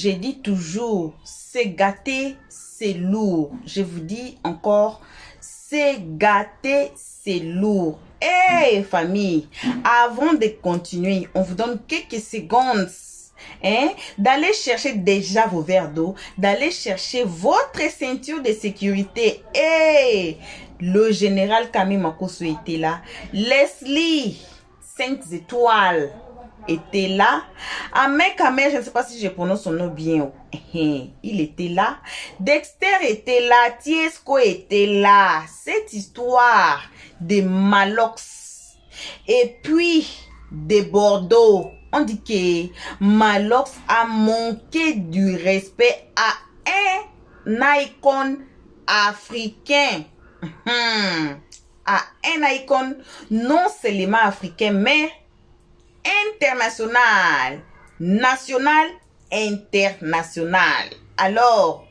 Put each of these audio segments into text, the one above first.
j'ai dit toujours, c'est gâté, c'est lourd. Je vous dis encore, c'est gâté, c'est lourd. Hey famille, avant de continuer, on vous donne quelques secondes d'aller chercher déjà vos verres d'eau, d'aller chercher votre ceinture de sécurité. Hey, le général Camille Makosso était là. Leslie, 5 étoiles, était là. Ahmed Kamer, je ne sais pas si je prononce son nom bien. Il était là. Dexter était là. Tiesco était là. Cette histoire de Malox et puis de Bordeaux, on dit que Malox a manqué du respect à un icône africain. À un icône non seulement africain, mais international, national, international. Alors,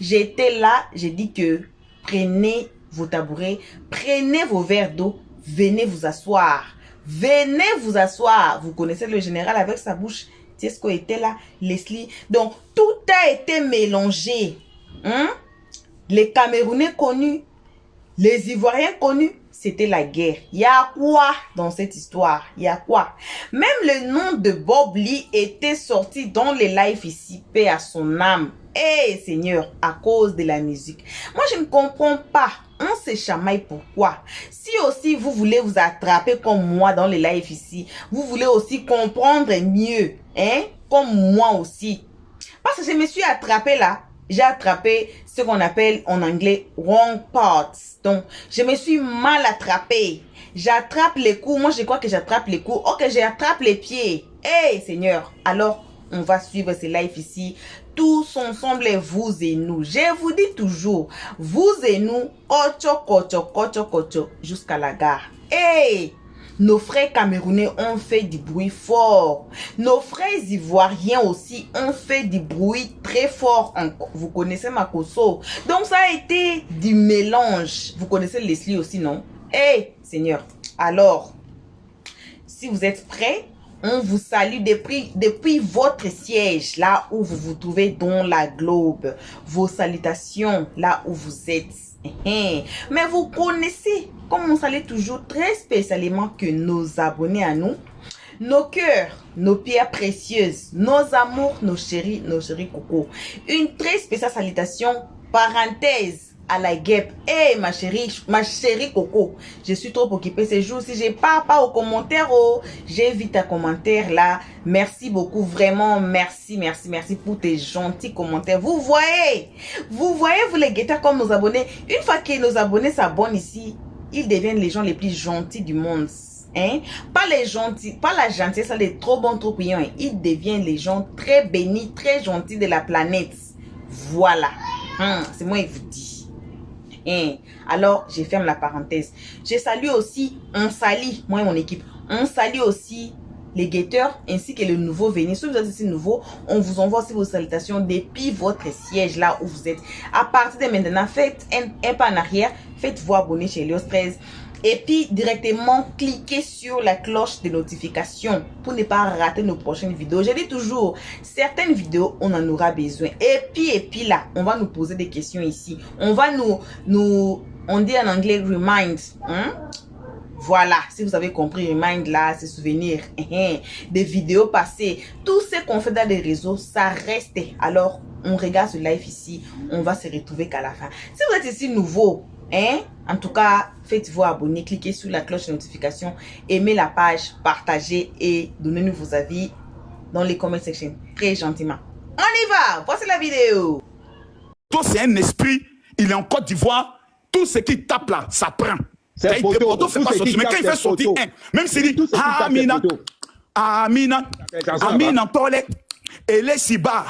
j'étais là, j'ai dit que prenez vos tabourets, prenez vos verres d'eau, venez vous asseoir. Venez vous asseoir. Vous connaissez le général avec sa bouche. Tiesco était là, Leslie. Donc, tout a été mélangé. Les Camerounais connus, les Ivoiriens connus, c'était la guerre. Il y a quoi dans cette histoire? Il y a quoi? Même le nom de Bob Lee était sorti dans les lives ici, paix à son âme. Seigneur, à cause de la musique. Moi, je ne comprends pas. On se chamaille pourquoi? Si aussi vous voulez vous attraper comme moi dans les lives ici, vous voulez aussi comprendre mieux, comme moi aussi. Parce que je me suis attrapé là. J'ai attrapé ce qu'on appelle en anglais wrong parts. Donc, je me suis mal attrapé. J'attrape les coups. Moi, je crois que j'attrape les coups. Ok, j'attrape les pieds. Seigneur. Alors, on va suivre ces lives ici. Tous ensemble, vous et nous. Je vous dis toujours, vous et nous, jusqu'à la gare. Nos frères camerounais ont fait du bruit fort. Nos frères ivoiriens aussi ont fait du bruit très fort. Vous connaissez Makosso. Donc ça a été du mélange. Vous connaissez Leslie aussi, non? Seigneur. Alors, si vous êtes prêts, on vous salue depuis votre siège, là où vous vous trouvez dans la globe. Vos salutations, là où vous êtes. Mais vous connaissez, comme on salue toujours très spécialement que nos abonnés à nous, nos cœurs, nos pierres précieuses, nos amours, nos chéris coco. Une très spéciale salutation, parenthèse, à la guêpe. Ma chérie coco, je suis trop occupée ces jours. Si je pars pas aux commentaires, j'évite un commentaire là. Merci beaucoup, vraiment, merci pour tes gentils commentaires. Vous voyez, vous les guetteurs comme nos abonnés. Une fois que nos abonnés s'abonnent ici, ils deviennent les gens les plus gentils du monde. Pas les gentils, pas la gentillesse, les trop bons, trop brillants. Ils deviennent les gens très bénis, très gentils de la planète. Voilà. C'est moi qui vous dis. Alors, je ferme la parenthèse. Je salue aussi, on salue, moi et mon équipe, on salue aussi les guetteurs ainsi que les nouveaux venus. Si vous êtes ici nouveau, on vous envoie aussi vos salutations depuis votre siège là où vous êtes. À partir de maintenant, faites un pas en arrière, faites-vous abonner chez Elios 13. Et puis, directement, cliquez sur la cloche de notification pour ne pas rater nos prochaines vidéos. Je dis toujours, certaines vidéos, on en aura besoin. Et puis là, on va nous poser des questions ici. On va on dit en anglais, remind. Voilà, si vous avez compris, remind là, c'est souvenir des vidéos passées. Tout ce qu'on fait dans les réseaux, ça reste. Alors, on regarde ce live ici, on va se retrouver qu'à la fin. Si vous êtes ici nouveau, en tout cas, faites-vous abonner, cliquez sur la cloche de notification, aimez la page, partagez et donnez-nous vos avis dans les comment section très gentiment. On y va, voici la vidéo. C'est un esprit, il est en Côte d'Ivoire, tout ce qui tape là, ça prend. Mais quand il fait sortir un, même s'il dit Amina Tole, et les Siba.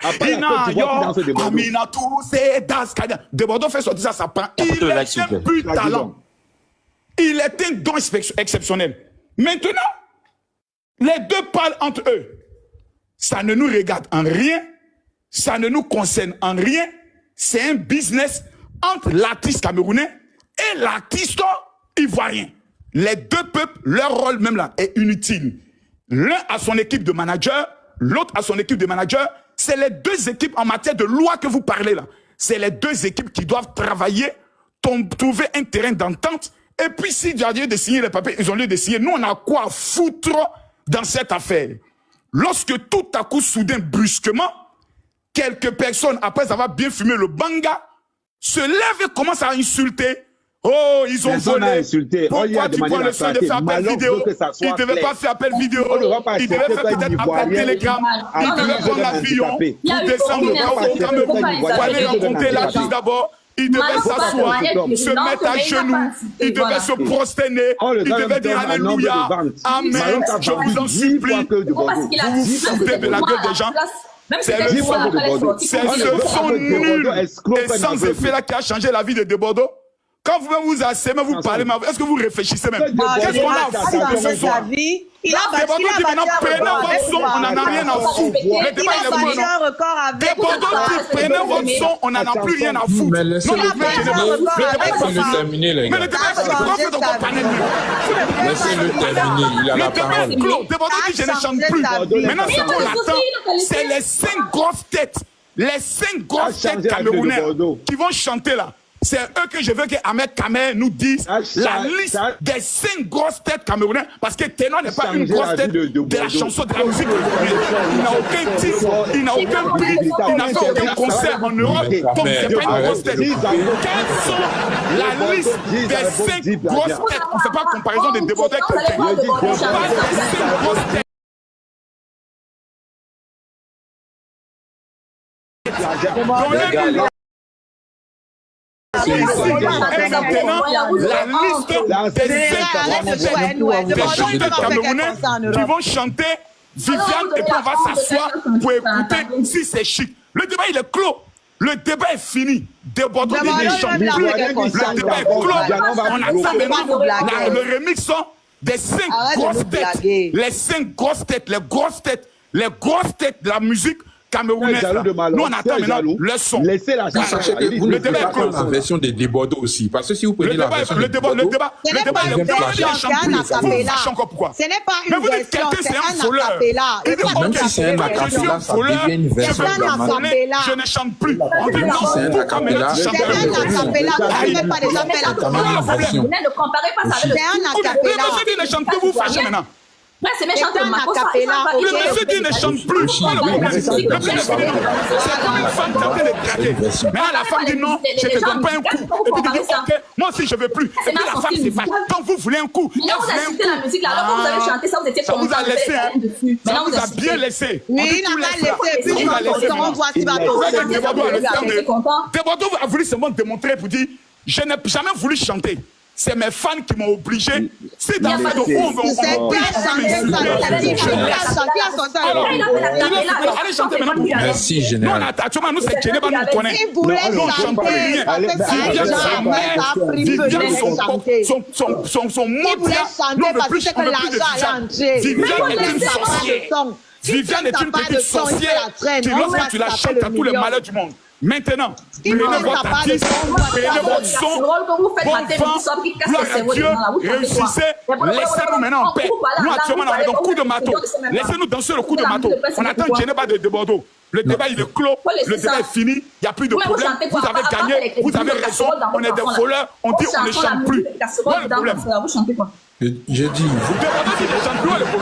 Amina tous ces das de Bordeaux fait sortir ça, ça prend. Il est un plus talent. Il est un don exceptionnel. Maintenant, les deux parlent entre eux. Ça ne nous regarde en rien. Ça ne nous concerne en rien. C'est un business entre l'artiste camerounais et l'artiste ivoirien. Les deux peuples, leur rôle même là est inutile. L'un a son équipe de managers, l'autre a son équipe de managers. C'est les deux équipes en matière de loi que vous parlez là. C'est les deux équipes qui doivent travailler, trouver un terrain d'entente. Et puis, si ils ont lieu de signer les papiers, ils ont lieu de signer. Nous, on a quoi foutre dans cette affaire? Lorsque tout à coup, soudain, brusquement, quelques personnes, après avoir bien fumé le banga, se lèvent et commencent à insulter. Oh, ils ont volé. Pourquoi tu prends le soin de faire appel vidéo? Ils ne devaient pas faire appel vidéo. Ils devaient faire peut-être appel télégramme. Ils devaient prendre l'avion pour descendre au Cameroun pour aller rencontrer l'artiste d'abord. Ils devaient s'asseoir, se mettre à genoux, ils devaient se prosterner, ils devaient dire Alléluia, Amen, je vous en supplie. Vous vous foutez de la gueule des gens. C'est ce son nul et sans effet là qui a changé la vie de Debordo. Quand vous vous asseyez, vous parlez, est-ce que vous réfléchissez même? Qu'est-ce qu'on a à foutre dans ce soir? Debordo dit maintenant, prenez votre son, on n'en a rien à foutre. Le débat il est bon, non? Debordo dit, prenez votre son, on n'en a plus rien à foutre. Mais laissez-le terminer, les gars. Mais le débat est clos, pourquoi faites encore parler de lui? Laissez-le terminer, il a la parole. Le débat est clos, Debordo dit, je ne chante plus. Maintenant, ce qu'on attend, c'est les 5 grosses têtes. Les 5 grosses têtes camerounais qui vont chanter là. C'est eux que je veux que Ahmed Kamer nous dise la liste des 5 grosses têtes camerounais. Parce que Ténor n'est pas une grosse tête de la chanson, de la musique. Il n'a aucun titre, il n'a aucun prix, il n'a fait aucun concert en Europe. Donc c'est pas une grosse tête. Quelles sont la liste des 5 grosses têtes? On ne fait pas comparaison des débordés avec quelqu'un. On parle des 5 grosses têtes. Maintenant, la liste des chanteurs camerounais qui vont chanter Viviane et puis on va s'asseoir pour écouter si c'est chic. Le débat il est clos. Le débat est fini. Debordo ne chante plus. Le débat est clos. On attend maintenant le remix son des 5 grosses têtes. Les 5 grosses têtes, les grosses têtes, les grosses têtes de la musique camerounaise. Nous on attend maintenant le son. Laissez la chanson. Vous ne pouvez pas prendre la version des Debordo aussi. Parce que si vous prenez la version des Debordo, le débat est encore pourquoi? Ce n'est pas une version, c'est un acapella. Même si c'est un acapella, ça devient une version dramatique. Je ne chante plus. Même si c'est un acapella, C'est un acapella. Vous ne pas des appels à version. Ne comparez pas ça avec le C'est un acapella. Le monsieur ne chante plus, vous fâchez maintenant. Ouais, c'est mes chanteurs. Le monsieur dit ne chante plus. C'est comme une femme qui est en train de craquer. Maintenant, la femme dit non, je ne te donne pas un coup. Et puis tu dis ok, moi aussi je ne veux plus. Et puis la femme s'est fâchée. Quand vous voulez un coup, Maintenant, vous avez cité la musique là. Alors que vous avez chanté ça, vous étiez ça vous a laissé, hein. Ça Maintenant, vous a bien laissé. Oui, il n'a pas laissé. Puis on voit s'il va Debordo a voulu seulement démontrer pour dire je n'ai jamais voulu chanter. C'est mes fans qui m'ont obligé. C'est dans le fond, allez chanter maintenant. Merci, général. Non, actuellement, nous, c'est Geneva, nous connaît. Nous, on chante rien. Son mot, nous, on veut plus chanter de Viviane est une sorcière. Viviane est une petite sorcière qui, lorsque tu la chantes, a tous les malheurs du monde. Maintenant, prenez votre artiste, prenez votre son, bon vent, gloire à Dieu, réussissez, laissez-nous maintenant en paix. Nous actuellement, on a un coup de marteau. Laissez-nous danser le coup de marteau. On attend Geneva de Bordeaux. Le débat il est clos, le débat est fini, il n'y a plus de problème. Vous avez gagné, vous avez raison, on est des voleurs, on dit on ne chante plus. Voilà le problème. J'ai dit,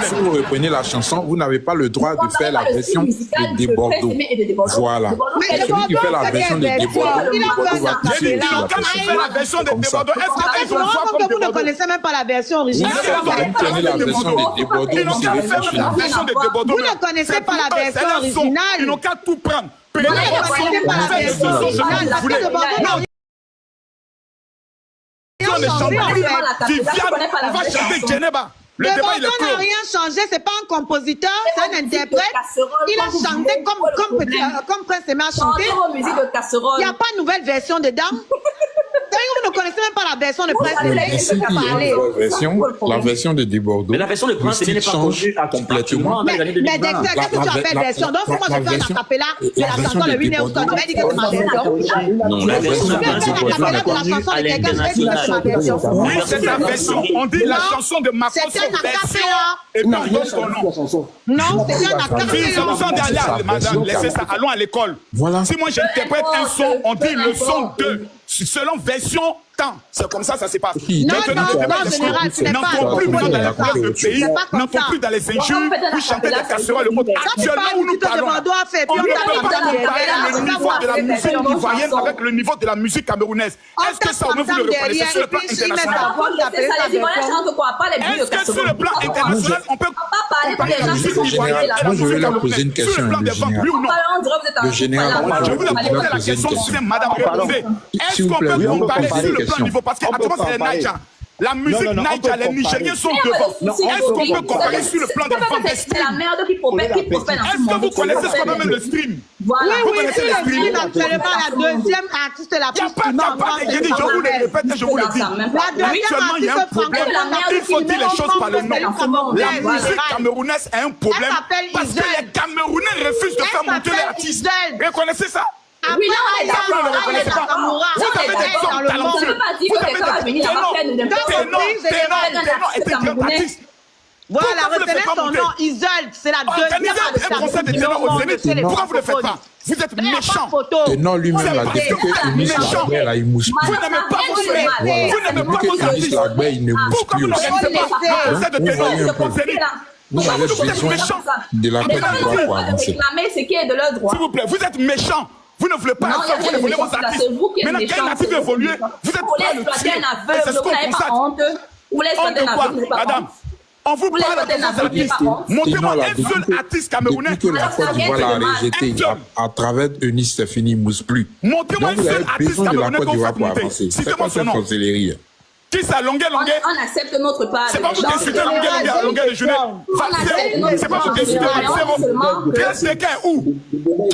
si vous reprenez la chanson, vous n'avez pas le droit de faire la version de Debordo. Voilà. Celui qui fait la version de Debordo, va toucher la version de Debordo. Est-ce que vous ne connaissez même pas la version originale? Vous prenez la version de Debordo, vous serez fâché. Vous ne connaissez pas la version originale. Ils n'ont qu'à tout prendre. Vous ne connaissez pas la version originale. Viviane, on va chanter Geneva. Le débat il est clos. N'a rien changé, c'est pas un compositeur, c'est un interprète. Il a chanté comme Prince Aimé a chanté. Il n'y a pas de nouvelle version dedans. vous ne connaissez même pas la version de Prince Aimé. La version de Desbordeaux. Mais la version de Prince Aimé n'est pas connue complètement. Mais Dexter, qu'est-ce que tu appelles version? Donc, si moi je fais un acapella de la chanson de Whitney Houston, tu m'as dit que c'est ma version. Non, la version de Prince Aimé n'est pas connue à l'international. Oui, c'est ta version. On dit la chanson de Makoso version et non son nom. Non, c'est un acapella. Madame, laissez ça, allons à l'école. Voilà. Si moi j'interprète un son, on dit le son 2, selon version temps. C'est comme ça se passe. Non, général, ce n'est pas. N'entends plus dans la couleur de pays, n'entends plus dans les injures, vous chantez des casseroles. Actuellement, où nous parlons, on ne peut pas comparer le niveau de la musique ivoirienne avec le niveau de la musique camerounaise. Est-ce que ça, vous le reconnaissez sur le plan international? Est-ce que sur le plan international, on peut comparer la musique ivoirienne et la musique camerounaise sur le plan des ventes, oui ou non? Le général, je vous ai posé la question, c'est madame répondez. Est-ce qu'on peut comparer sur le plan niveau? Parce que actuellement, c'est les Naïja. La musique Naïja, les Nigériens sont devant. Est-ce qu'on peut comparer sur le plan des ventes des streams? C'est la merde qui promet. Est-ce que vous connaissez ce qu'on appelle le stream? Voilà. Vous connaissez le stream? Actuellement, la deuxième artiste la plus j'ai dit, je vous le répète et je vous le dis. Actuellement, il y a un problème. Il faut dire les choses par le nom. La musique camerounaise a un problème parce que les Camerounais refusent de faire monter les artistes. Vous connaissez ça? Oui, non, vous ne le reconnaissez pas. Vous avez des hommes talentueux. Vous avez des ténors étaient grands artistes. Voilà, retenez son nom, Isolde, c'est la deuxième artiste. Un concert de ténor au Zénith. Pourquoi vous ne le faites pas? Vous êtes méchant. Ténor lui-même l'a député Eunice Lagbert, là, il mousse plus. Vous n'aimez pas vos frères. Vous n'aimez pas vos artistes. Lagbert, il ne mousse Pourquoi plus vous n'organisez pas un concert de ténor au Zénith? Nous avons besoin de la Côte d'Ivoire pour avancer. S'il vous plaît, vous êtes méchant. Vous ne voulez pas faire, vous ne voulez vos artistes. Maintenant, quand un artiste veut évoluer, vous êtes pas le tuer. C'est ce qu'on constate. Honte de quoi, madame? On vous parle de vos artistes. Montrez-moi un seul artiste camerounais. Depuis que la Côte d'Ivoire l'a rejeté à travers Eunice Stéphanie, il ne mousse plus. Montrez-moi un seul artiste camerounais qu'on fait monter. Citez-moi son nom. Qui ça, Longuet? On accepte notre part. C'est pas vous qui insultez Longuet le Junet. C'est pas vous qui insultez Valsero. PSDK où?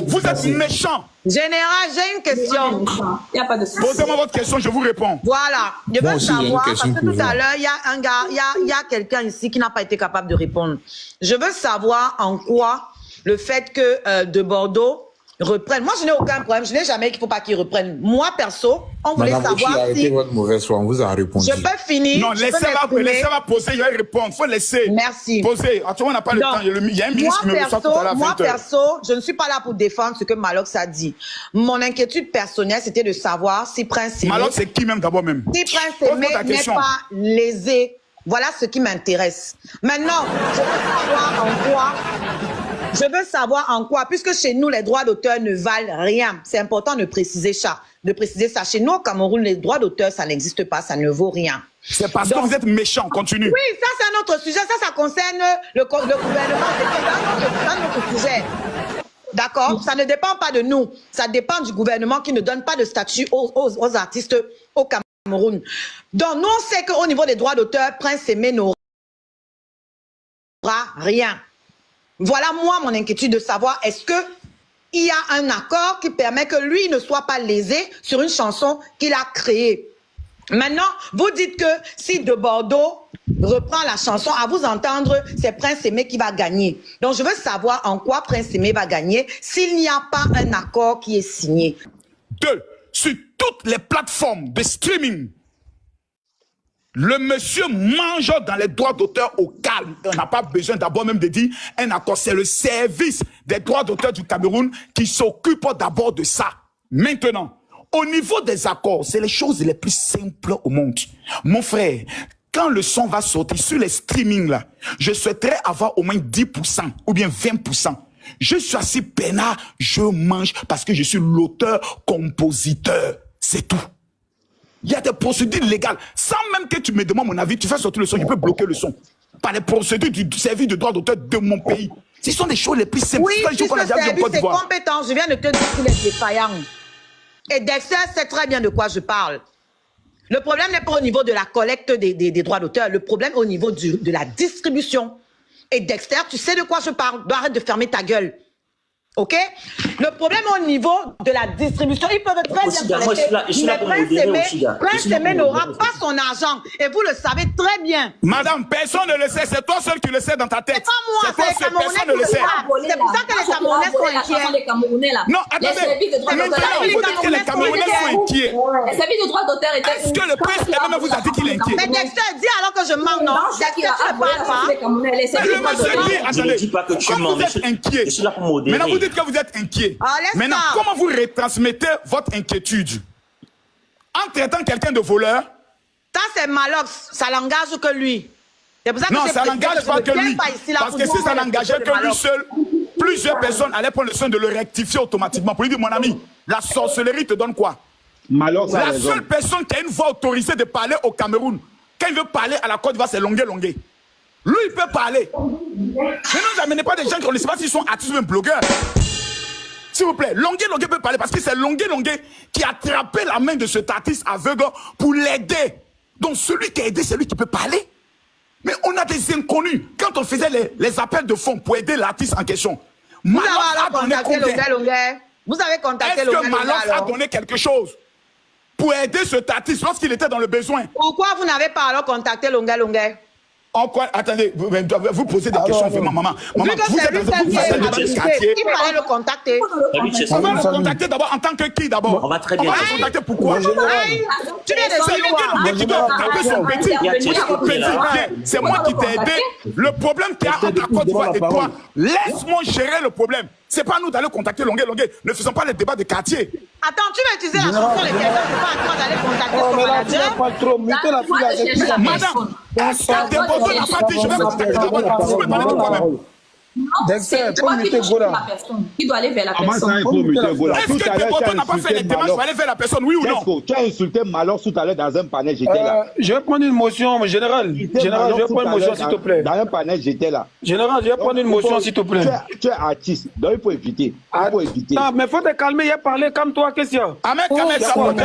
Vous êtes méchant. Général, j'ai une question. Il n'y a pas de souci. Posez-moi votre question, je vous réponds. Voilà. Je veux savoir, parce que tout à l'heure, il y a un gars, il y a quelqu'un ici qui n'a pas été capable de répondre. Je veux savoir en quoi le fait que de Bordeaux reprennent. Moi, je n'ai aucun problème. Je n'ai jamais qu'il ne faut pas qu'ils reprennent. Moi, perso, on voulait savoir si... votre mauvaise foi, on vous a répondu. Je peux finir. Non, laissez-moi poser, il va répondre. Il faut laisser. Merci. Poser. Actuellement, on n'a pas le temps. Il y a un ministre qui me reçoit tout à l'heure. Moi, perso, je ne suis pas là pour défendre ce que Malox a dit. Mon inquiétude personnelle, c'était de savoir si Prince Aimé... Malox, c'est qui même d'abord même? Si Prince Aimé n'est pas lésé. Voilà ce qui m'intéresse. Maintenant, je veux savoir en quoi, puisque chez nous, les droits d'auteur ne valent rien. C'est important de préciser ça. Chez nous, au Cameroun, les droits d'auteur, ça n'existe pas, ça ne vaut rien. C'est parce que vous êtes méchant. Continue. Oui, ça, c'est un autre sujet. Ça concerne le gouvernement. C'est un autre sujet. D'accord? Ça ne dépend pas de nous. Ça dépend du gouvernement qui ne donne pas de statut aux artistes au Cameroun. Donc, nous, on sait qu'au niveau des droits d'auteur, Prince Aimé n'aura rien. Voilà, moi, mon inquiétude de savoir, est-ce qu'il y a un accord qui permet que lui ne soit pas lésé sur une chanson qu'il a créée. Maintenant, vous dites que si de Bordeaux reprend la chanson, à vous entendre, c'est Prince Aimé qui va gagner. Donc, je veux savoir en quoi Prince Aimé va gagner s'il n'y a pas un accord qui est signé. 2. Sur toutes les plateformes de streaming, le monsieur mange dans les droits d'auteur au calme. On n'a pas besoin d'abord même de dire un accord. C'est le service des droits d'auteur du Cameroun qui s'occupe d'abord de ça. Maintenant, au niveau des accords, c'est les choses les plus simples au monde. Mon frère, quand le son va sortir sur les streamings là, je souhaiterais avoir au moins 10% ou bien 20%. Je suis assis peinard, je mange parce que je suis l'auteur-compositeur. C'est tout. Il y a des procédures légales. Sans même que tu me demandes mon avis, tu fais sortir le son, je peux bloquer le son. Par les procédures du service de droit d'auteur de mon pays. Ce sont des choses les plus simples. Oui, si ce service est compétent, je viens de te dire qu'il est défaillant. Et Dexter sait très bien de quoi je parle. Le problème n'est pas au niveau de la collecte des droits d'auteur. Le problème est au niveau de la distribution. Et Dexter, tu sais de quoi je parle. Dois arrêter de fermer ta gueule. Ok? Le problème au niveau de la distribution, ils peuvent très bien Prince Aimé n'aura pas son argent. Et vous le savez très bien. Madame, personne ne le sait. C'est toi seul qui le sais dans ta tête. C'est pas moi, c'est les Camerounais personne ne le sait. C'est pour ça que les Camerounais sont inquiets. Non, attendez. Maintenant, vous dites que les Camerounais sont inquiets. Les services de droit d'auteur étaient... Est-ce que le Prince Aimé vous a dit qu'il est inquiet? Mais Dexter, dis alors que je mens, non? Dexter, tu ne parles pas. Le monsieur dit, attendez, je ne dis pas que tu mens. vous êtes inquiet. Je suis là pour modérer. Maintenant, vous dites que vous êtes inquiet. Maintenant, comment vous retransmettez votre inquiétude? En traitant quelqu'un de voleur? Ça, c'est Malox. Ça n'engage que lui. C'est pour ça que non, ça n'engage pas que lui. Parce que si ça n'engageait que lui seul, plusieurs personnes allaient prendre le soin de le rectifier automatiquement. Pour lui dire, mon ami, la sorcellerie te donne quoi? Malox, la seule personne qui a une voix autorisée de parler au Cameroun, quand il veut parler à la Côte d'Ivoire, c'est Longué Longué. Lui, il peut parler. Mais ne amenez pas des gens qui ne sait pas s'ils sont artistes ou même blogueurs. S'il vous plaît, Longué Longué peut parler parce que c'est Longué Longué qui a attrapé la main de cet artiste aveugle pour l'aider. Donc celui qui a aidé, c'est lui qui peut parler. Mais on a des inconnus. Quand on faisait les appels de fonds pour aider l'artiste en question, Malox a donné combien? Vous avez contacté Longué Longué. Est-ce que Malox a donné quelque chose pour aider cet artiste lorsqu'il était dans le besoin? Pourquoi vous n'avez pas alors contacté Longué Longué? En quoi? Attendez, vous posez des questions vraiment, maman. Maman, vous êtes dans un quartier. Il fallait le contacter. On va le contacter d'abord en tant que qui d'abord? On va très bien. On va le contacter pourquoi? Tu viens de c'est qui doit taper son petit. C'est moi qui t'ai aidé. Le problème qu'il y a entre la Côte d'Ivoire et toi, laisse-moi gérer le problème. C'est pas nous d'aller contacter Longué Longué. Ne faisons pas les débats de quartier. Attends, tu vas utiliser la chanson de quelqu'un, c'est pas à toi d'aller contacter son manager. Pas trop, mettez la fille avec madame, Debodo n'a pas dit je vais contacter d'abord. Tu peux parler de toi-même. Dexter, pour muter Gola. Il doit aller vers la personne. Est-ce que Debodo n'a pas fait les démarches pour aller vers la personne, oui ou non? Tu as insulté Malox tout à l'heure dans un panel, j'étais là. Je vais prendre une motion, général. Général, je vais prendre une motion, s'il te plaît. Dans un panel, j'étais là. Général, je vais prendre une motion, s'il te plaît. Tu es artiste, donc il faut éviter. Il faut éviter. Non, mais faut te calmer, il a parlé comme toi, qu'est-ce qu'il y a? Ahmed Kamed, ça va. Il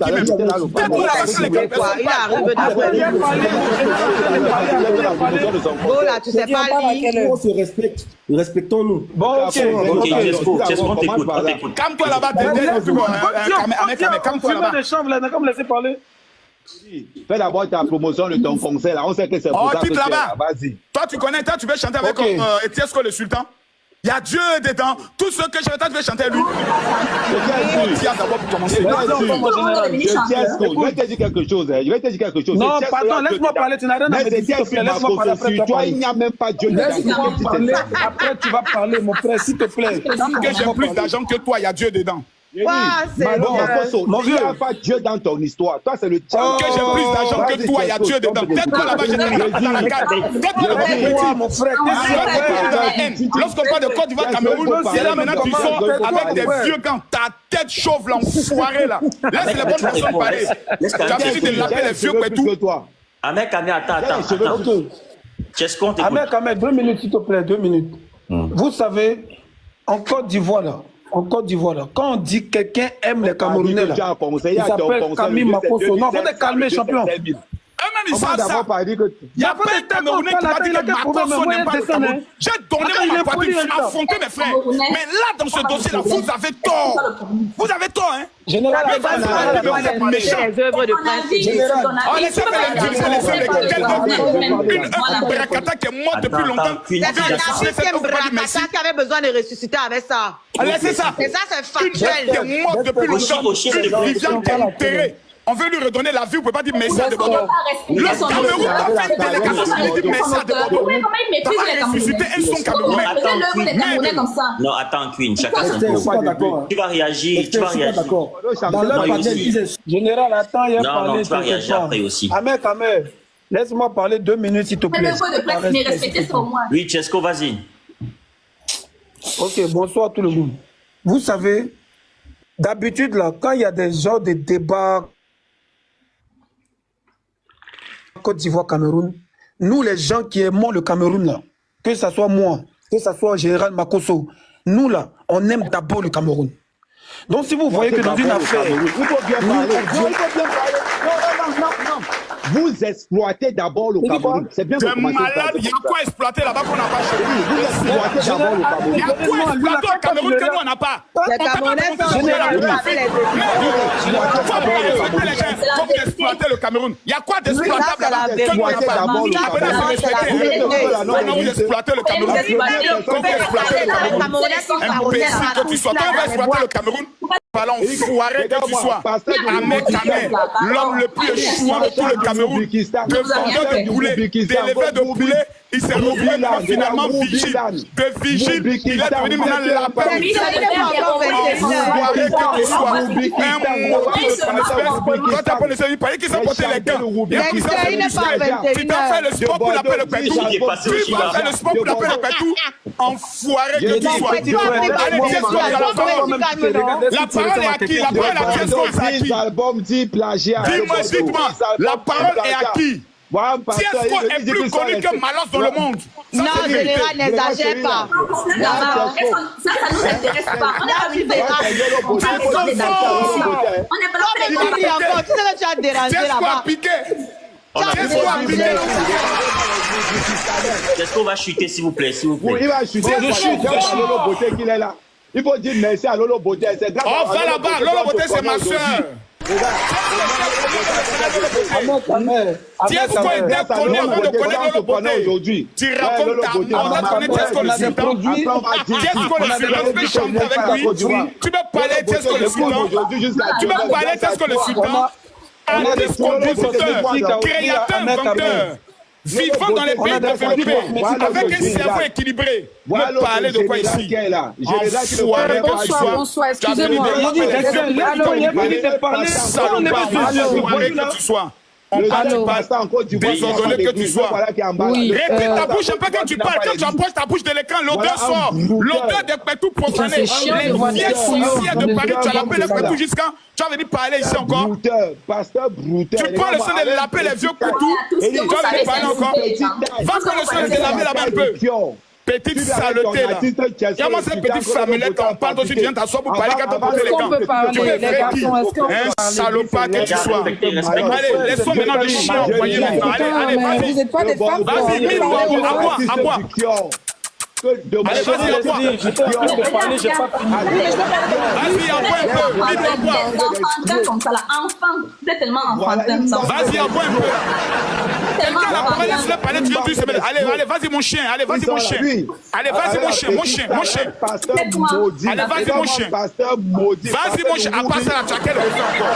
arrive d'après. Gola, tu sais pas lire. On se respecte. Respectons-nous. Bon, ok. Chesco, on t'écoute. Calme-toi là-bas, calme-toi là-bas. Des chambres, là, comme laisser parler. Fais d'abord ta promotion de ton concert là. On sait que c'est pour ça que tu es là. Vas-y. Toi, tu connais, toi, tu veux chanter avec Etiesco le sultan? Il y a Dieu dedans. Tout ce que je veux, tu veux chanter lui. Je vais te dire quelque chose. Non, pardon, laisse-moi parler. Tu n'as rien à me dire. Laisse-moi parler après. Toi, il n'y a même pas Dieu dedans. Laisse-moi parler. Après, tu vas parler, mon frère, s'il te plaît. Tant que j'ai plus d'argent que toi, il y a Dieu dedans. Il n'y a pas Dieu dans ton histoire. Toi, c'est le Tant que j'ai plus d'argent que toi, il y a Dieu dedans. Tête-toi là-bas, j'ai dans la carte. Tête-toi là-bas, mon frère. lorsqu'on parle de Côte d'Ivoire, Cameroun, c'est là maintenant tu sors avec des vieux gants. Ta tête chauve là, enfoiré là. Laisse les bonnes personnes parler. Tu as fini de l'appeler les vieux et tout. Ahmed Kamed, attends. Chesco, on t'écoute. Ahmed Kamed, 2 minutes, s'il te plaît, 2 minutes. Vous savez, en Côte d'Ivoire là, quand on dit quelqu'un aime les Camerounais là, il s'appelle Camille Makosso. Non, faut te calmer, champion. Eux-mêmes, ils savent ça. Il n'y a pas de Camerounais qui m'a dit que Makosso n'aime pas le Cameroun. J'ai donné ma poitrine, j'ai affronté mes frères. Mais là, dans ce dossier-là, vous avez tort. Vous avez tort, hein. Général, vous êtes méchant. Les œuvres de Prince. Une Brakata qui est morte depuis longtemps. C'est un Brakata qui avait besoin de ressusciter avec ça. C'est ça. C'est ça, c'est Une femme qui factuel. est morte depuis longtemps. Une Viviane qui est enterrée. On veut lui redonner la vie, vous ne pouvez pas dire merci à Debodo. Le Cameroun a fait une délégation, il dit merci à Debodo. Ça va ressusciter un son camerounais. Non, attends, Queen, chacun son tour. Tu vas réagir, Dans leur panel, général, attends, il y a parlé. Non, tu vas réagir après aussi. Ahmed Kamed, laisse-moi parler 2 minutes, s'il te plaît. Mais le voix de presse, mais respectez ça au moins. Oui, Chesco, vas-y. Ok, bonsoir tout le monde. Vous savez, d'habitude, là, quand il y a des genres de débats Côte d'Ivoire, Cameroun, nous les gens qui aimons le Cameroun là, que ce soit moi, que ce soit Général Makosso, nous là, on aime d'abord le Cameroun. Donc si vous voyez que dans une affaire, il faut bien parler. Non, Vous exploitez d'abord le Cameroun. C'est bien. Tu es malade, il y a quoi exploiter là-bas qu'on n'a pas chez nous. Vous exploitez d'abord le Cameroun. Il y a quoi exploiter au Cameroun que nous on n'a pas. Les Camerounais sont Faut exploiter le Cameroun. Il y a quoi d'exploitable que nous on n'a pas. Vous exploitez le Cameroun. Imbécile que tu sois. Quand on va exploiter le Cameroun, parlons foiré que tu sois. Ahmed Kamel, l'homme le plus échouant de tout le Cameroun, de vendeur de poulet, d'éleveur de poulet, il s'est retrouvé finalement vigile. De vigile, il est devenu maintenant lapin. Foiré que tu sois. Un maudit de ton espèce. Quand tu as connaissé, il paraît qu'ils ont porté les gants. Il y a qui s'en fait muscler. Tu t'as fait le sport pour l'appeler le pétou. Tu vas faire le sport pour l'appeler le pétou. Enfoiré que tu sois. Allez, tiens, la parole est à qui? La parole est à qui? Dis-moi, dites-moi, la parole est à qui? Tiesco est plus connu que Malos dans le monde. Non, général, n'exagère pas. Ça nous intéresse pas. On est arrivé là. On est pas Tu sais que tu as dérangé là-bas. Tiesco va chuter, s'il vous plaît, s'il vous plaît. Il va chuter. Lolo Beauté qu'il est là. Il faut dire merci à Lolo Beauté. On va là-bas. Lolo Beauté, c'est ma soeur. Tiesco est déconné avant de connaître Lolo Beauté. Tu racontes ta mort, on a connu Tiesco le sultan. Tiesco le sultan, tu peux chanter avec lui. Tu peux parler Tiesco le sultan. Tu peux parler Tiesco le sultan. Artiste, compositeur, créateur, inventeur. Vivant dans les pays développés, avec un cerveau équilibré. Me parler de quoi ici? Enfoiré que tu sois. Bonsoir, excusez-moi. Enfoiré que tu sois. On parle pas désordonné que tu sois. Répète ta bouche un peu quand tu parles. Quand tu approches ta bouche de l'écran, l'odeur sort. L'odeur des pétous profanés. Les vieilles sorcières de Paris, tu as lappé les pétous jusqu'à. Tu as venu parler ici encore. Tu prends le soin de laper les vieux couteaux. Tu as venu parler encore. Va prendre le soin de laver là-bas un peu. Petite saleté là. Comment cette petite flammelette quand on parle, toi tu viens t'asseoir pour parler quand on porte les gants. Tu es vrai qui? Un salopard que tu sois. Allez, laisse-moi maintenant le chien envoyer maintenant. Allez, vas-y. Vous n'êtes pas des femmes. Vas-y, mets-moi à boire. Allez, vas-y, à boire. Vas-y, à boire un peu. Mets-moi à boire. comme ça là, enfant. Vous êtes tellement enfantin. Vas-y, à boire un peu. Quelqu'un la parole, laisse-le parler, tu viens plus se mettre. Allez, vas-y, mon chien. Allez, vas-y, mon chien. Allez, vas-y, mon chien. Allez, vas-y, mon chien. Vas-y, mon chien. À part ça, la tchaquelle refait encore.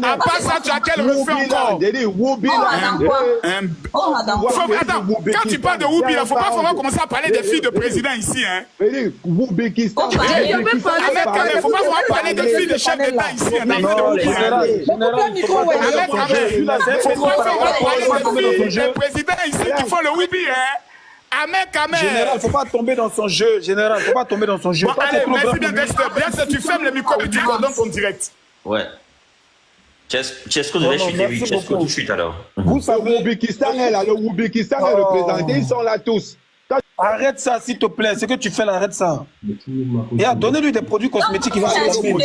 À part ça, la tchaquelle refait encore. Attends, quand tu parles de Woubi, il ne faut pas vraiment commencer à parler des filles de président ici. Il ne faut pas vraiment parler des filles de chef d'État ici. Les présidents ici qui font le Woubi, Ahmed Kamel. Général, il ne faut pas tomber dans son jeu. Général, il ne faut pas tomber dans son jeu. Bon, allez, merci bien, Dexter. Bien que tu fermes le micro et tu coordonnes ton direct. Ouais. Tiesco devait chuter, oui. Tiesco, tu chutes alors. Vous savez, le Woubikistan est là. Le Woubikistan est représenté. Ils sont là tous. Arrête ça, s'il te plaît. Ce que tu fais là, arrête ça. Et donnez-lui des produits cosmétiques qui vont se passer.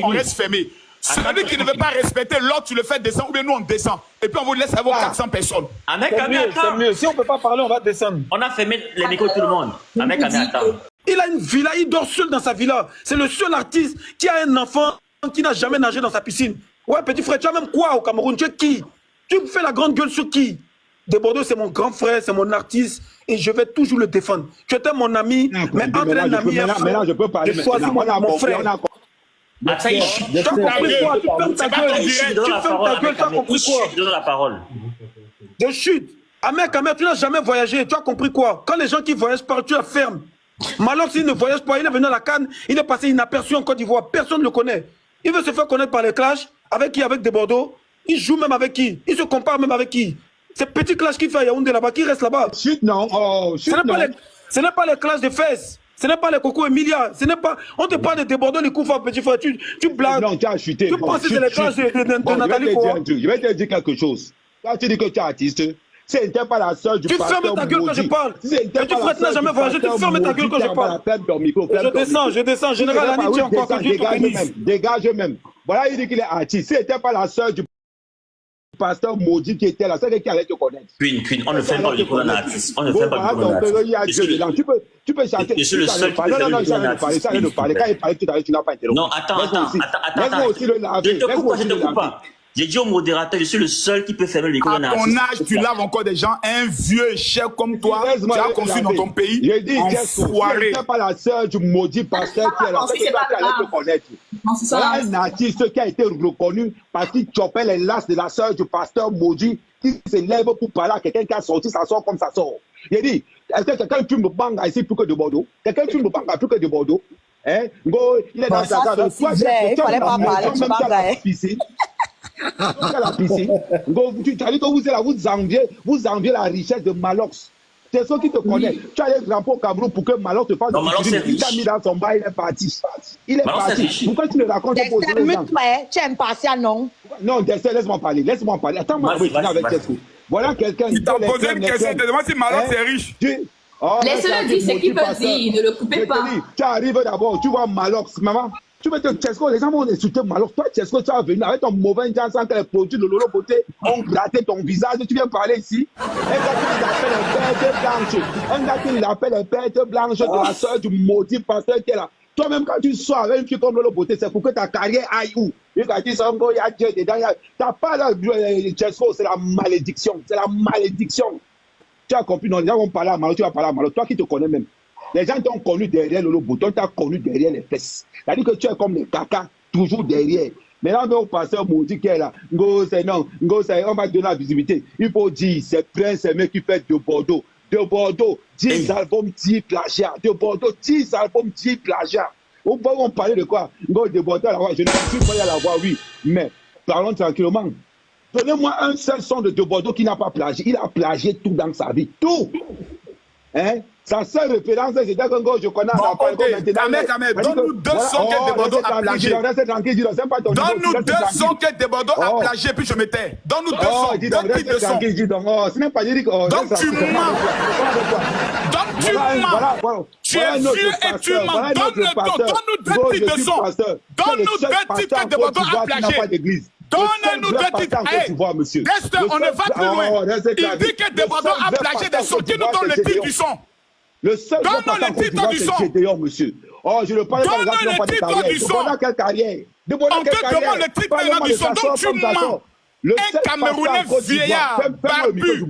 On reste fermé. Celui qui ne veut pas respecter l'autre, tu le fais descendre ou bien nous on descend. Et puis on vous laisse avoir 400 personnes. C'est mieux. Si on ne peut pas parler, on va descendre. On a fermé les micros de tout le monde. Attends. Il a une villa, il dort seul dans sa villa. C'est le seul artiste qui a un enfant qui n'a jamais nagé dans sa piscine. Ouais, petit frère, tu as même quoi au Cameroun? Tu es qui? Tu fais la grande gueule sur qui? Desbordeaux, c'est mon grand frère, c'est mon artiste et je vais toujours le défendre. Tu étais mon ami, mais entre un ami et un frère, je peux parler. Je choisis mon frère. Tu as compris quoi? Tu fermes ta gueule. Tu as compris quoi? Donne la parole. Je chute. Ahmed Kamel, tu n'as jamais voyagé. Tu as compris quoi? Quand les gens qui voyagent partent, tu la fermes. Malheureusement, s'il ne voyage pas, il est venu à la Cannes, il est passé inaperçu en Côte d'Ivoire. Personne ne le connaît. Il veut se faire connaître par les clashs. Avec qui? Avec Desbordeaux. Il joue même avec qui? Il se compare même avec qui? Ces petits clashs qu'il fait à Yaoundé là-bas, qui reste là-bas? Chut, non. Oh, chut, ce n'est pas les clashs de fesses. Ce n'est pas les Coco Emilia. Ce n'est pas. On te parle de Desbordeaux, les Koufa, petit frère. Tu blagues. Non, tu as chuté. Tu penses que c'est les clashs de Nathalie Koua? Je vais te dire quelque chose. Quand tu dis que tu es artiste, Si elle n'était pas la sœur du pasteur fermes ta gueule quand je parle. Si elle n'était Et tu pas la n'as jamais voyagé, tu fermes ta gueule quand je parle. Je descends. Général Annie, tu as encore conduit ton pénis. Dégage même. Voilà, il dit qu'il est artiste. Si elle n'était pas la sœur du pasteur maudit qui était là, c'est qui allait te connaître. Queen, on ne fait pas du coup un artiste. On ne fait pas du coup un artiste. Tu peux chanter. Je suis le seul qui peut faire le coup d'un artiste. Quand il parlait tout à l'heure, tu n'as pas interrompu. Non, attends. Laisse-moi aussi le laver. Je te coupe pas. J'ai dit au modérateur, je suis le seul qui peut fermer le micro d'un artiste. À ton âge, tu laves encore des gens, un vieux cher comme toi, tu as construit dans ton pays. J'ai dit, enfoiré. Tu n'es pas la sœur du maudit pasteur qui est là. C'est pas grave. C'est un artiste qui a été reconnu parce qu'il chopait les lasses de la sœur du pasteur maudit qui se lève pour parler à quelqu'un qui a sorti, ça sort comme ça sort. J'ai dit, est-ce que quelqu'un fume le banga ici plus que de Bordeaux? Quelqu'un fume le banga plus que de Bordeaux? Hein? Il est dans sa casa. Il fallait pas parler de banga. La piscine. Tu as dit que vous êtes là, vous enviez la richesse de Malox. C'est ceux qui te connaissent. Tu as les drapeaux au Cameroun pour que Malox te fasse. Non, Malox est riche. Il t'a mis dans son bas, il est parti. Il est parti. Pourquoi tu le racontes pas aux gens? Tu es impartial, non? Non, laisse-moi parler. Attends-moi, avec Chesco. Voilà quelqu'un. Il t'a posé une question, te demande si Malox est riche. Laissez-le dire ce qu'il peut dire, ne le coupez pas. Tu arrives d'abord, tu vois Malox, maman. Tu veux te Chesco, les gens vont insulter Malox. Toi, Chesco, tu es venu avec ton mauvais genre sans que les produits de Lolo Beauté ont gratté ton visage. Tu viens parler ici. Un gars qui l'appelle les bêtes blanches de la soeur du maudit pasteur qui est là. Toi-même, quand tu sors avec une fille comme Lolo Beauté, c'est pour que ta carrière aille où? Et quand tu sors, il y a Dieu dedans. T'as pas là, Chesco, c'est la malédiction. C'est la malédiction. Tu as compris, non, les gens vont parler à Malox, tu vas parler à Malox. Toi qui te connais même. Les gens t'ont connu derrière Lolo Beauté, on t'a connu derrière les fesses. C'est-à-dire que tu es comme les caca, toujours derrière. Maintenant, on va passer au maudit qui est là. Ngo, c'est non. Ngo, c'est on va donner la visibilité. Il faut dire, c'est Prince, c'est mec qui fait de Bordeaux. De Bordeaux, 10 albums, 10 plagiats. De Bordeaux, 10 albums, 10 plagiats. On va parler de quoi? Ngo, de Bordeaux, je ne suis pas à la voix, oui. Mais, parlons tranquillement. Donnez-moi un seul son de Bordeaux qui n'a pas plagié. Il a plagié tout dans sa vie. Tout. Hein? Sa seule référence, c'est que je connais la donne-nous deux sons que de Bordeaux a plagié. Donne-nous deux sons que de Bordeaux a plagié, puis je me tais. Donne-nous deux sons. Deux sons. Donc tu mens. Donc tu mens. Tu es vieux et tu mens. Donne-nous deux titres de sons. Donne-nous deux titres que de Bordeaux a plagié. Donne-nous deux titres. Reste, on ne va plus loin. Il dit que de Bordeaux a plagié des sons. Qui nous donne le titre du son? Le seul donne le titre du son. Gédéon, monsieur. Oh, je ne parle pas de le titre du son. On quelle carrière? On te demande le titre du son. Donc tu mens. Un Camerounais vieillard, barbu,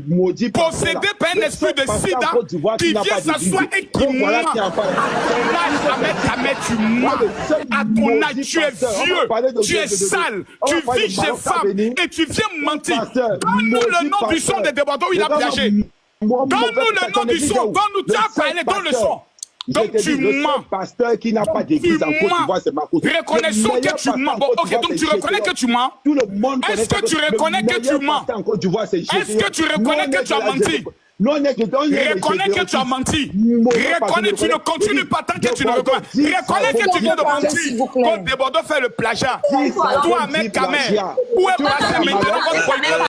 possédé par un esprit de sida, qui vient s'asseoir et qui ment. À ton âge, Ahmed, tu mens. À ton âge, tu es vieux, tu es sale, tu vis chez femmes et tu viens mentir. Donne-nous le nom du son de Bordeaux où il a plagié. Donne-nous le nom du son, donne-nous, tu as parlé dans le son. Donc tu mens. Pasteur qui n'a pas d'église en Côte d'Ivoire, c'est Marcos. Reconnaissons que tu mens. Bon, ok, donc tu reconnais que tu mens. Est-ce que tu reconnais que tu mens? Est-ce que tu reconnais que tu as menti? Reconnais que tu as menti. Reconnais, tu ne continues pas tant que tu ne reconnais. Reconnais que tu viens de mentir. Côte de Bordeaux fait le plagiat. Toi, mec, Kamer, où est passé maintenant votre politique?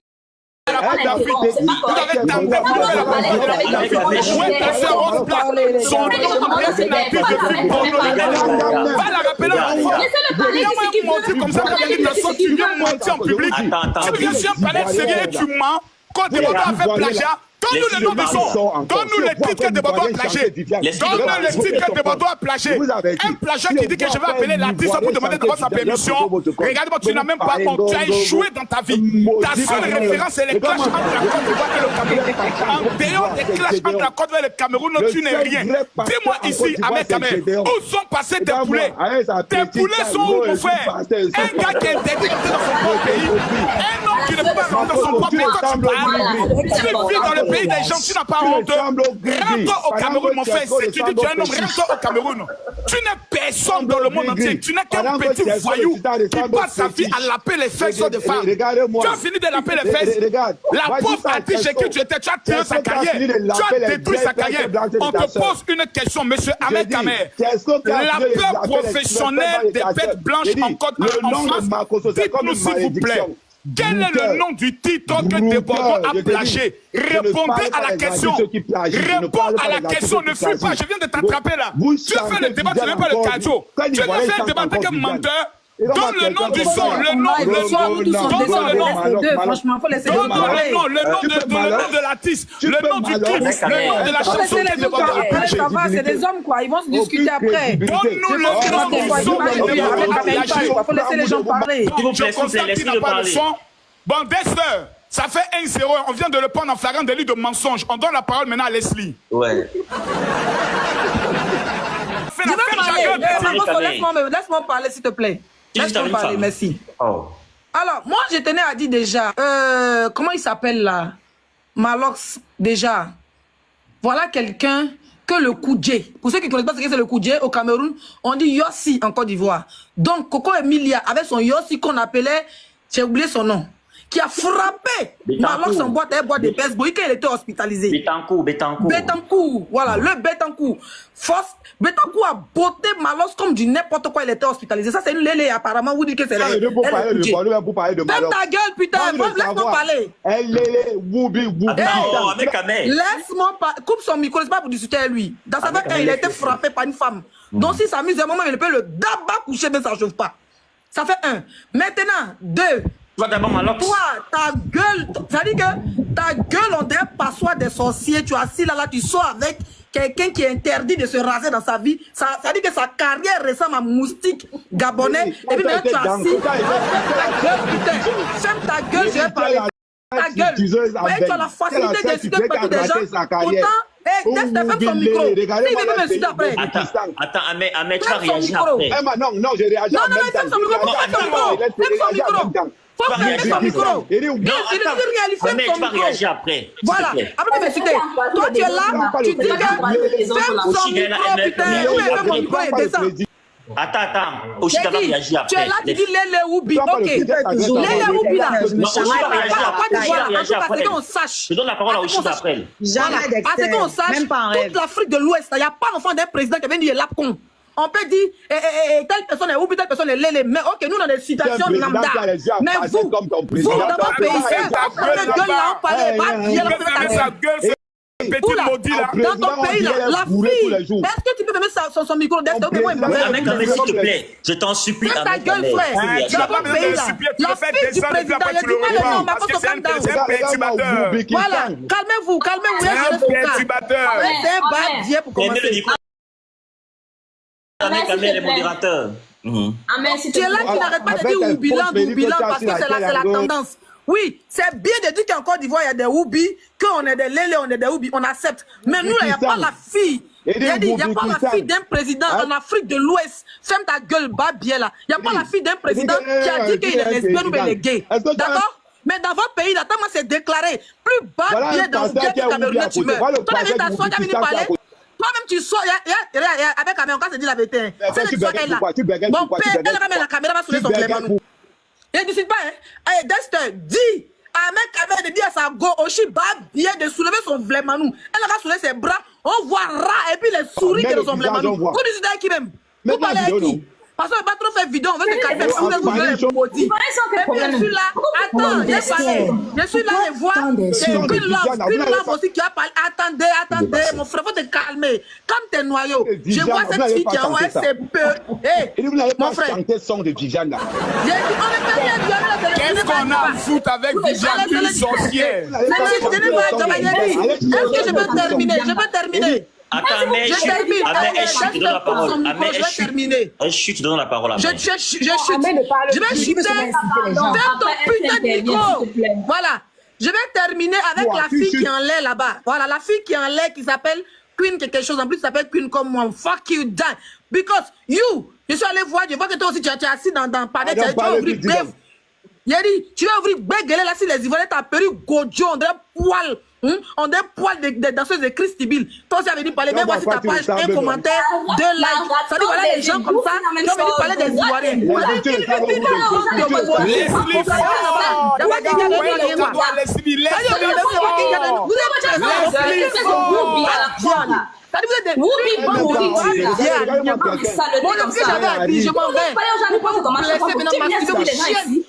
Donne-nous le nom du son. Donne-nous le titre que de Bordeaux a plagié. Donne-nous le titre que de Bordeaux a plagié. Un plagiat qui dit que je vais appeler l'artiste pour demander d'abord sa permission. Regarde-moi, tu n'as même pas honte. Tu as échoué dans ta vie. Ta seule référence, c'est les clashs entre la Côte d'Ivoire et le Cameroun. En dehors des clashs entre la Côte d'Ivoire et le Cameroun, tu n'es rien. Dis-moi ici, Ahmed Kamer, où sont passés tes poulets? Tes poulets sont où, mon frère? Un gars qui est interdit dans son propre pays. Un homme qui ne peut pas rentrer dans son propre pays. Quand tu parles, tu vis dans le pays des gens, tu n'as pas honte. Rentre au Cameroun, mon frère. Tu dis tu es un homme, rentre au Cameroun. Tu n'es personne dans le monde entier. Tu n'es qu'un petit voyou qui passe sa vie à laper les fesses de femmes. Tu as fini de laper les fesses. La pauvre artiste chez qui tu étais, tu as tué sa carrière. Tu as détruit sa carrière. On te pose une question, monsieur Ahmed Kamer. La peur professionnelle des bêtes blanches en France, dites-nous s'il vous plaît. Quel est le nom du titre que Débordon a plagié? Répondez à la question. Réponds à la question. Ne fuis pas. Je viens de t'attraper là. Tu as fait le débat, tu n'es pas le cadeau. Tu as fait le débat avec un menteur. Donne le nom du son, le nom de l'artiste, le nom du clip, le nom de la chanson qui est Débordon. Ça va, c'est des hommes quoi, ils vont se discuter après. Donne-nous le nom du son de Débordon. Il faut laisser les gens parler. Je constate qu'il n'a pas le son. Bon, Dexter, ça fait 1-0. On vient de le prendre en flagrant délit de mensonge. On donne la parole maintenant à Leslie. Ouais. Laisse-moi parler, s'il te plaît. Laisse-moi parler, merci. Oh. Alors, moi, je tenais à dire déjà, comment il s'appelle là? Malox, déjà. Voilà quelqu'un que le Koudjé. Pour ceux qui ne connaissent pas ce que c'est le Koudjé, au Cameroun, on dit Yossi en Côte d'Ivoire. Donc, Coco Emilia, avec son Yossi qu'on appelait, j'ai oublié son nom, qui a frappé Malox en boîte de baseball quand il était hospitalisé. Betancourt. Voilà, le Betancourt. Force. Betancourt a botté Malox comme du n'importe quoi, il était hospitalisé. Ça, c'est une lélé, apparemment. Vous dites que c'est la lélé. Ferme ta gueule, putain. Laisse-moi parler. Laisse-moi parler. Coupe son micro, c'est pas pour discuter avec lui. Dans sa vie, il a été frappé par une femme. Donc, si s'amuse un moment, il peut le d'abord coucher, mais ça ne chauffe pas. Ça fait 1. Maintenant, 2. Toi, ta gueule, ça dit que ta gueule, on dirait passoire des sorciers. Tu es assis là, tu sors avec quelqu'un qui est interdit de se raser dans sa vie. Ça dit que sa carrière ressemble à moustique gabonais. Et puis maintenant, tu es assis. Ferme ta gueule, je vais parler. Ta gueule. Ouais, tu as la facilité d'insulter pas des gens. Pourtant, Dexter, ferme son micro. Il veut me suivre après. Attends, Ahmed, tu vas réagir après. Non, je réagis. Non, ferme son micro. Ferme son micro. Faut fermer son micro. Mais tu vas réagir après. Voilà. Après, tu m'insultes. Toi, tu es là, tu dis que ferme son micro, putain. Ferme mon micro et descends. Attends. Aussi, tu vas réagir après. Tu es là, tu dis Lélé Oubi. Ok. Lélé Oubi là. Parce qu'on sache. Je donne la parole à Oshida après. Parce qu'on sache, toute l'Afrique de l'Ouest, il n'y a pas d'enfant d'un président qui vient dire Lapcon. On peut dire, telle personne est Oubi, telle personne est Lélé. Mais ok, nous, dans des situations lambda. Mais vous, dans votre pays, cette gueule là, on parlait pas bien. Dans ton pays, là, la fille, est-ce que tu peux mettre son micro d'Est? Ahmed, s'il te plaît, je t'en supplie. Ferme ta gueule, frère. Dans ton pays, là, la fille du président, il a dit pas le nom, ma faute, calme down. Voilà, calmez-vous. C'est un badier pour commencer. Ahmed, les modérateurs. Tu es là qui n'arrête pas de dire Oubilan parce que c'est la tendance. Oui, c'est bien de dire qu'en Côte d'Ivoire, il y a des Oubi, qu'on est des Lélé, on est des Oubi, on accepte. Mais nous, il n'y a pas la fille. Il n'y a pas la fille d'un président en Afrique de l'Ouest. Ferme ta gueule, bas bien là. Il n'y a pas la fille d'un président qui a dit qu'il est lesbien ou il est gay. D'accord? Mais dans votre pays, là, moi, c'est déclaré. Plus bas bien dans le bien du Camerounais, tu meurs. Toi, tu viens t'asseoir, tu as venu parler. Toi-même, tu sors, avec Cameroun, quand tu dis la vérité. C'est le soir qu'elle là. Mon père, elle va mettre la caméra, va soulever son clément. Et ne dis pas, hein. Dexter, dis à Ahmed Kamel de dire à sa go, Oshi, bien de soulever son vlémanou. Elle va soulever ses bras, on voit rat et puis les souris de son vlémanou. Vous dites avec qui même? Vous parlez avec qui? Parce qu'on ne va pas trop faire vidéo, on veut se calmer. Je suis là, attends, je suis là et vois Queen Love aussi qui a parlé. Attendez, mon frère, faut te calmer. Comme tes noyaux, je vois cette fille qui a envoyé ses peu. Mon frère. Qu'est-ce qu'on a à foutre avec Viviane, une sorcière? Est-ce que je peux terminer? Attends, mais je te donne la parole. Je te donne la parole. Je vais chuter. Ferme ton putain de micro. Voilà. Je vais terminer avec la fille qui est en lait là-bas. Voilà, la fille qui est en lait qui s'appelle Queen quelque chose. En plus, s'appelle Queen comme moi. Fuck you, die. Because you, je suis allé voir, je vois que toi aussi tu es assis dans palais, tu as ouvert grève. Il a dit, tu vas ouvrir bégueler là si les Ivoiriens t'as perdu gojo, on dirait poil. On dirait poil des danseuses de Christy Bill. Toi aussi, avait dit parler, même voici ta page, un commentaire, 2 likes. Ça dit, voilà les gens comme ça, qui ont venu parler des Ivoiriens.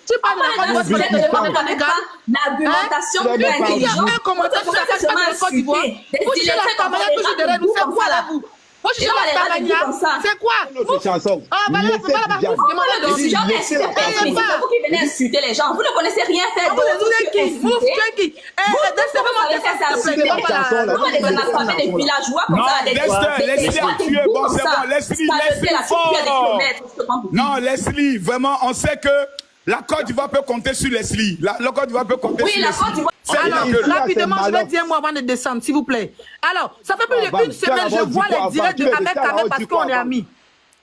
Tu parles de la Côte d'Ivoire, tu parles de Sénégal. L'argumentation Il y a un commentaire sur la Côte d'Ivoire. Vous cherchez la Tamania toujours derrière nous, c'est quoi là vous? Moi, je suis la Tamania, c'est quoi? Ah, voilà, je suis jamais insulté. C'est vous qui venez insulter les gens. Vous ne connaissez rien faire. Vous les qui? Vous qui? Vous avez fait ça. Vous avez des villageois comme ça. Non, Leslie, vraiment, on sait que la Côte d'Ivoire peut compter sur Leslie. La Côte d'Ivoire peut compter sur Leslie. Oui, la Côte d'Ivoire. Alors, rapidement, je vais dire moi avant de descendre, s'il vous plaît. Alors, ça fait plus d'une semaine, je vois les directs de Ahmed Kamé parce qu'on est amis.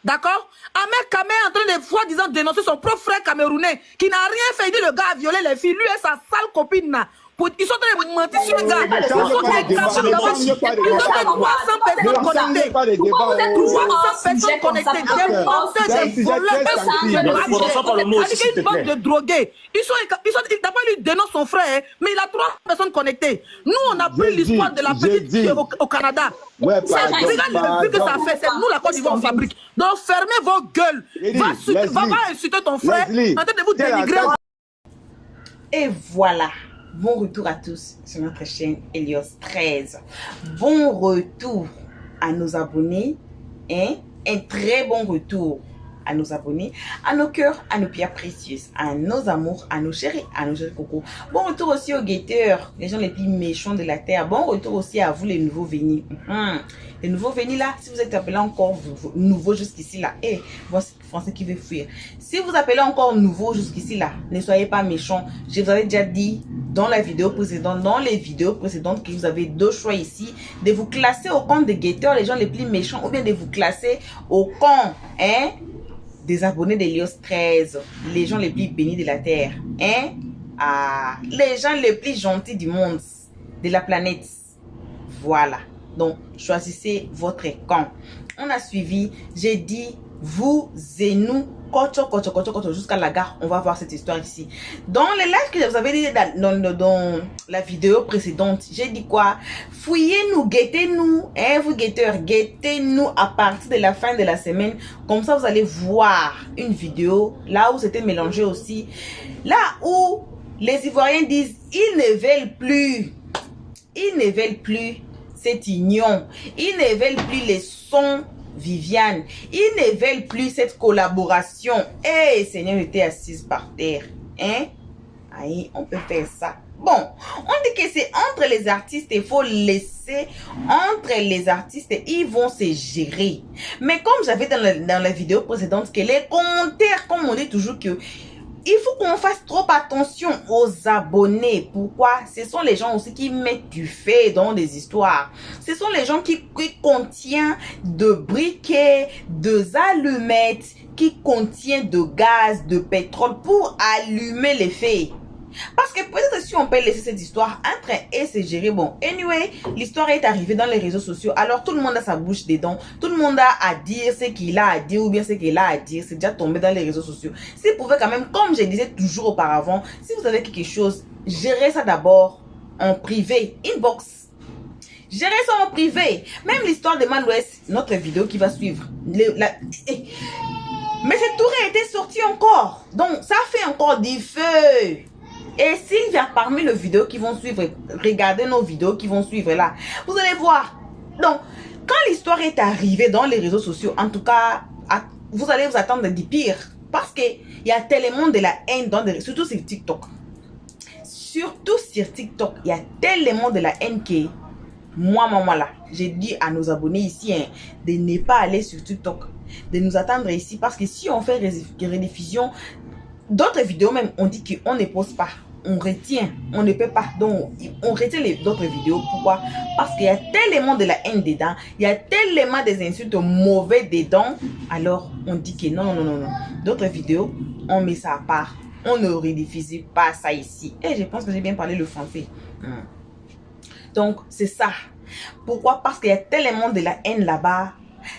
D'accord? Ahmed Kamé est en train de soi-disant dénoncer son propre frère camerounais qui n'a rien fait. Il dit le gars a violé les filles. Lui et sa sale copine là. Ils sont en train de mentir sur le gars. Ils sont des capables d'avoir 300 personnes connectées. Pourquoi vous êtes 300 personnes connectées? Des menteurs, des voleurs, une bande de drogués. D'abord, lui dénonce son frère, mais il a 3 personnes connectées. Nous, on a pris l'histoire de la petite fille au Canada. Regarde le but que ça fait. C'est nous, la Côte d'Ivoire, on fabrique. Donc, fermez vos gueules. Va insulter ton frère. En train de vous dénigrer. Et voilà. Bon retour à tous sur notre chaîne Elios 13. Bon retour à nos abonnés. Un très bon retour à nos abonnés, à nos cœurs, à nos pierres précieuses, à nos amours, à nos chéris cocos. Bon retour aussi aux guetteurs, les gens les plus méchants de la terre. Bon retour aussi à vous les nouveaux venus. Les nouveaux venus là, si vous êtes appelés encore nouveau jusqu'ici là, voici le français qui veut fuir. Si vous appelez encore nouveau jusqu'ici là, ne soyez pas méchants. Je vous avais déjà dit dans les vidéos précédentes que vous avez 2 choix ici, de vous classer au camp des guetteurs, les gens les plus méchants, ou bien de vous classer au camp, des abonnés d'Elios 13, les gens les plus bénis de la terre, les gens les plus gentils du monde, de la planète. Voilà. Donc, choisissez votre camp. On a suivi, j'ai dit, vous et nous, jusqu'à la gare. On va voir cette histoire ici. Dans les lives que vous avez dit dans la vidéo précédente, j'ai dit quoi? Fouillez-nous, guettez-nous, vous guetteurs, guettez-nous à partir de la fin de la semaine. Comme ça, vous allez voir une vidéo là où c'était mélangé aussi. Là où les Ivoiriens disent, ils ne veulent plus cette union. Ils ne veulent plus les sons Viviane. Ils ne veulent plus cette collaboration. Seigneur était assise par terre. Aïe, on peut faire ça. Bon, on dit que c'est entre les artistes, il faut laisser entre les artistes, ils vont se gérer. Mais comme j'avais dans la vidéo précédente, que les commentaires, comme on dit toujours que il faut qu'on fasse trop attention aux abonnés. Pourquoi? Ce sont les gens aussi qui mettent du feu dans des histoires. Ce sont les gens qui contiennent de briquets, de allumettes, qui contiennent de gaz, de pétrole pour allumer les feux. Parce que peut-être si on peut laisser cette histoire entre et se gérer, bon, anyway, l'histoire est arrivée dans les réseaux sociaux, alors tout le monde a sa bouche dedans, tout le monde a à dire ce qu'il a à dire ou bien ce qu'il a à dire, c'est déjà tombé dans les réseaux sociaux. Si vous pouvez quand même, comme je disais toujours auparavant, si vous avez quelque chose, gérez ça d'abord en privé, inbox. Gérez ça en privé. Même l'histoire de Man West, notre vidéo qui va suivre. Mais cette tour a été sortie encore, donc ça fait encore du feu. Et s'il y a parmi les vidéos qui vont suivre, regardez nos vidéos qui vont suivre là, vous allez voir. Donc, quand l'histoire est arrivée dans les réseaux sociaux, en tout cas, vous allez vous attendre du pire. Parce qu'il y a tellement de la haine, surtout sur TikTok. Surtout sur TikTok, il y a tellement de la haine que moi là, j'ai dit à nos abonnés ici de ne pas aller sur TikTok, de nous attendre ici. Parce que si on fait rediffusion, d'autres vidéos même, on dit qu'on ne pose pas. On retient, on ne peut pas, donc on retient les autres vidéos. Pourquoi? Parce qu'il y a tellement de la haine dedans, il y a tellement des insultes mauvais dedans, alors on dit que non. D'autres vidéos, on met ça à part, on ne rediffuse pas ça ici. Et je pense que j'ai bien parlé le français. Donc c'est ça. Pourquoi? Parce qu'il y a tellement de la haine là-bas.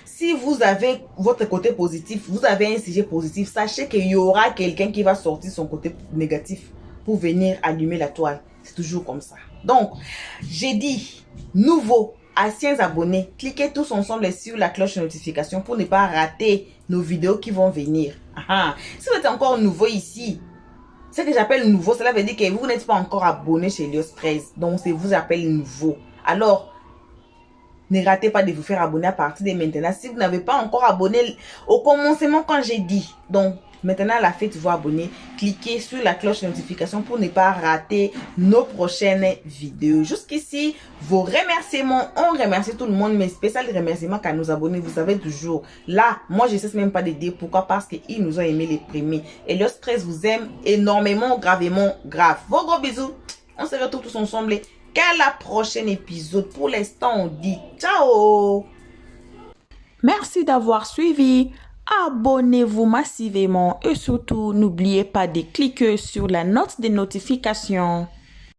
Si vous avez votre côté positif, vous avez un sujet positif, sachez qu'il y aura quelqu'un qui va sortir son côté négatif pour venir allumer la toile. C'est toujours comme ça. Donc, j'ai dit, nouveaux, anciens abonnés, cliquez tous ensemble sur la cloche de notification pour ne pas rater nos vidéos qui vont venir. Si vous êtes encore nouveau ici, Ce que j'appelle nouveau, cela veut dire que vous n'êtes pas encore abonné chez Elios 13. Donc, c'est vous appelle nouveau. Alors, ne ratez pas de vous faire abonner à partir de maintenant. Si vous n'avez pas encore abonné au commencement quand j'ai dit. Donc, maintenant, la fête, vous abonner. Cliquez sur la cloche de notification pour ne pas rater nos prochaines vidéos. Jusqu'ici, vos remerciements. On remercie tout le monde, mais spécial remerciement qu'à nos abonnés. Vous savez toujours. Là, moi, je ne sais même pas de dire pourquoi. Parce qu'ils nous ont aimé les premiers. Et le stress vous aime énormément, gravement, grave. Vos gros bisous. On se retrouve tous ensemble. Qu'à la prochaine épisode. Pour l'instant, on dit ciao. Merci d'avoir suivi. Abonnez-vous massivement et surtout, n'oubliez pas de cliquer sur la note de notification.